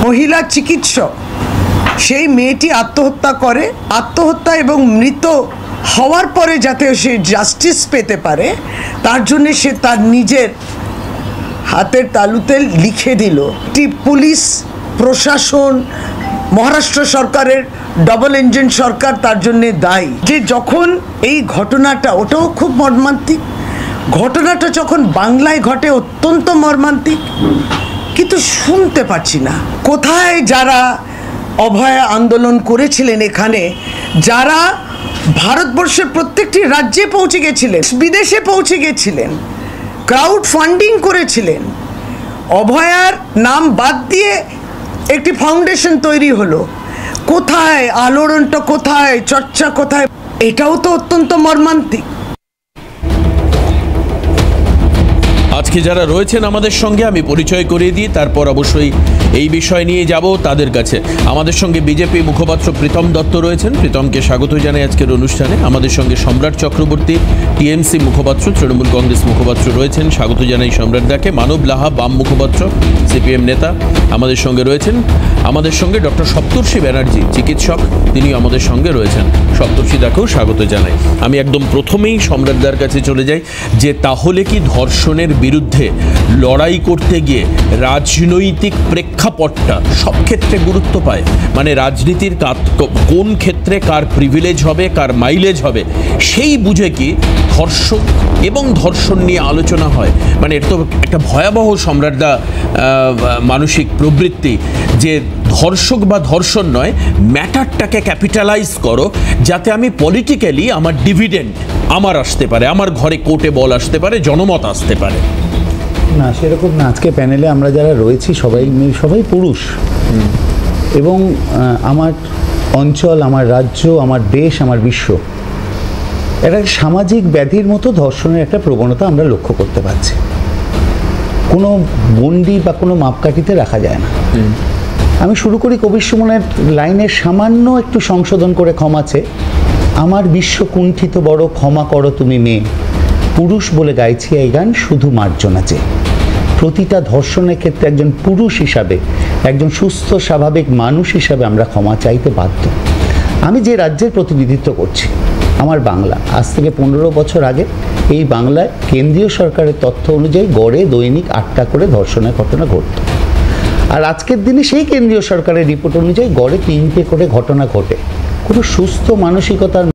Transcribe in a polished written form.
মহিলা চিকিৎসক সেই মেয়েটি আত্মহত্যা করে। আত্মহত্যা এবং মৃত হওয়ার পরে যাতে সে জাস্টিস পেতে পারে তার জন্য সে তার নিজের হাতের তালুতে লিখে দিল। পুলিশ প্রশাসন, মহারাষ্ট্র সরকারের ডবল ইঞ্জিন সরকার তার জন্য দায়ী। যে যখন এই ঘটনাটা, ওটাও খুব মর্মান্তিক ঘটনাটা, যখন বাংলায় ঘটে অত্যন্ত মর্মান্তিক, কিন্তু শুনতে পাচ্ছি না। কোথায় যারা অভয়া আন্দোলন করেছিলেন, এখানে যারা ভারতবর্ষের প্রত্যেকটি রাজ্যে পৌঁছে গেছিলেন, বিদেশে পৌঁছে গেছিলেন, ক্রাউড ফান্ডিং করেছিলেন, অভয়ার নাম বাদ দিয়ে একটি ফাউন্ডেশন তৈরি হলো, কোথায় আলোড়নটা, কোথায় চর্চা, কোথায়? এটাও তো অত্যন্ত মর্মান্তিক। আজকে যারা রয়েছেন আমাদের সঙ্গে আমি পরিচয় করিয়ে দিই, তারপর অবশ্যই এই বিষয় নিয়ে যাব তাদের কাছে। আমাদের সঙ্গে বিজেপি মুখপাত্র প্রীতম দত্ত রয়েছেন, প্রীতমকে স্বাগত জানাই আজকের অনুষ্ঠানে। আমাদের সঙ্গে সম্রাট চক্রবর্তী টিএমসি মুখপাত্র, তৃণমূল কংগ্রেস মুখপাত্র রয়েছেন, স্বাগত জানাই সম্রাট দাকে। মানব লাহা বাম মুখপাত্র, সিপিএম নেতা আমাদের সঙ্গে রয়েছেন। আমাদের সঙ্গে ডক্টর সপ্তর্ষি ব্যানার্জি চিকিৎসক, তিনিও আমাদের সঙ্গে রয়েছেন। সপ্তর্ষি দাকেও স্বাগত জানাই। আমি একদম প্রথমেই সম্রাটদার কাছে চলে যাই যে তাহলে কি ধর্ষণের বিরুদ্ধে লড়াই করতে গিয়ে রাজনৈতিক প্রেক্ষাপটটা সব ক্ষেত্রে গুরুত্ব পায়? মানে রাজনীতির কোন ক্ষেত্রে কার প্রিভিলেজ হবে, কার মাইলেজ হবে, সেই বুঝে কি ধর্ষক এবং ধর্ষণ নিয়ে আলোচনা হয়? মানে এটা তো একটা ভয়াবহ সম্রাটদা মানসিক প্রবৃত্তি যে ধর্ষক বা ধর্ষণ নয়, ম্যাটারটাকে ক্যাপিটালাইজ করো যাতে আমি পলিটিক্যালি আমার ডিভিডেন্ড আমার আসতে পারে, আমার ঘরে কোর্টে বল আসতে পারে, জনমত আসতে পারে। না, সেরকম না। আজকে প্যানেলে আমরা যারা রয়েছি সবাই পুরুষ, এবং আমার অঞ্চল, আমার রাজ্য, আমার দেশ, আমার বিশ্ব, একটা সামাজিক ব্যাধির মতো ধর্ষণের একটা প্রবণতা আমরা লক্ষ্য করতে পারছি। কোনো গণ্ডি বা কোনো মাপকাঠিতে রাখা যায় না। আমি শুরু করি কবির সুমনের লাইনের সামান্য একটু সংশোধন করে, ক্ষমাছে আমার বিশ্ব কুণ্ঠিত বড়, ক্ষমা করো তুমি মেয়ে, পুরুষ বলে গাইছি এই গান শুধু মার্জনা চেয়ে। প্রতিটা ধর্ষণের ক্ষেত্রে একজন পুরুষ হিসাবে, একজন সুস্থ স্বাভাবিক মানুষ হিসাবে আমরা ক্ষমা চাইতে বাধ্য। আমি যে রাজ্যের প্রতিনিধিত্ব করছি, আমার বাংলা, আজ থেকে 15 বছর আগে এই বাংলায় কেন্দ্রীয় সরকারের তথ্য অনুযায়ী গড়ে দৈনিক 8টা করে ধর্ষণের ঘটনা ঘটত। আর আজকের দিনে সেই কেন্দ্রীয় সরকারের রিপোর্ট অনুযায়ী গড়ে 3টে করে ঘটনা ঘটে। কোনো সুস্থ মানসিকতার